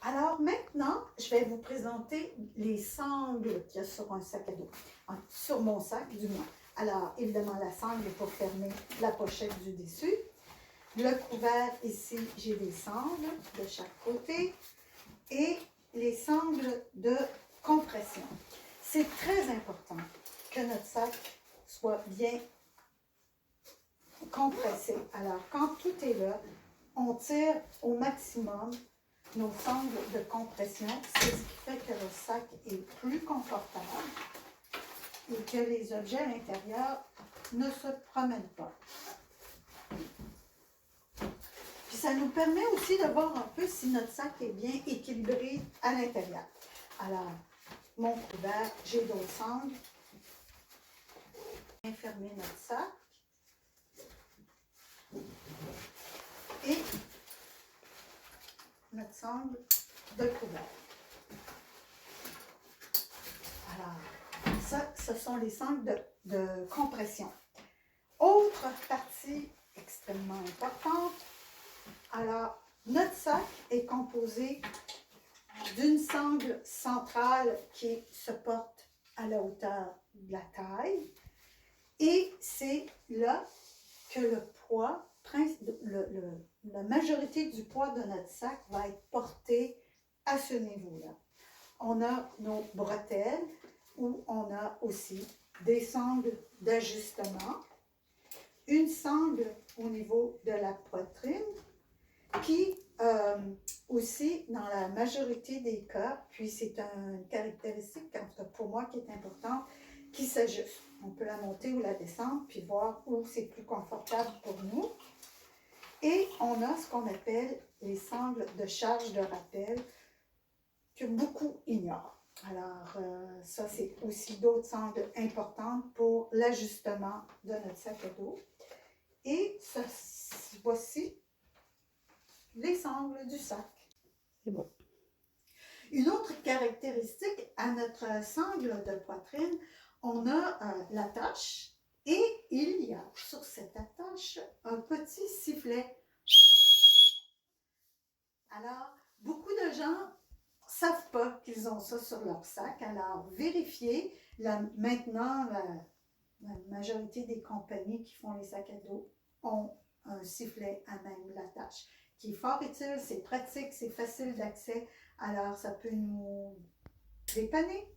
Alors maintenant, je vais vous présenter les sangles qu'il y a sur un sac à dos. Sur mon sac, du moins. Alors, évidemment, la sangle est pour fermer la pochette du dessus. Le couvert, ici, j'ai des sangles de chaque côté. Et les sangles de compression. C'est très important que notre sac soit bien compressé. Alors, quand tout est là, on tire au maximum nos sangles de compression. C'est ce qui fait que le sac est plus confortable et que les objets à l'intérieur ne se promènent pas. Puis ça nous permet aussi de voir un peu si notre sac est bien équilibré à l'intérieur. Alors, mon couvert, j'ai d'autres sangles. Bien fermer notre sac. Et notre sangle de couvert. Alors, ça, ce sont les sangles de compression. Autre partie extrêmement importante. Alors, notre sac est composé d'une sangle centrale qui se porte à la hauteur de la taille. Et c'est là que le poids, la majorité du poids de notre sac va être porté à ce niveau-là. On a nos bretelles où on a aussi des sangles d'ajustement, une sangle au niveau de la poitrine qui aussi, dans la majorité des cas, puis c'est une caractéristique, en tout cas pour moi, qui est importante, qui s'ajuste. On peut la monter ou la descendre, puis voir où c'est plus confortable pour nous. Et on a ce qu'on appelle les sangles de charge de rappel, que beaucoup ignorent. Alors, ça, c'est aussi d'autres sangles importantes pour l'ajustement de notre sac à dos. Et voici les sangles du sac. C'est bon. Une autre caractéristique à notre sangle de poitrine, on a l'attache et il y a sur cette attache un petit sifflet. Alors, beaucoup de gens ne savent pas qu'ils ont ça sur leur sac. Alors, vérifiez. Maintenant, la majorité des compagnies qui font les sacs à dos ont un sifflet à même l'attache, qui est fort utile, c'est pratique, c'est facile d'accès. Alors, ça peut nous dépanner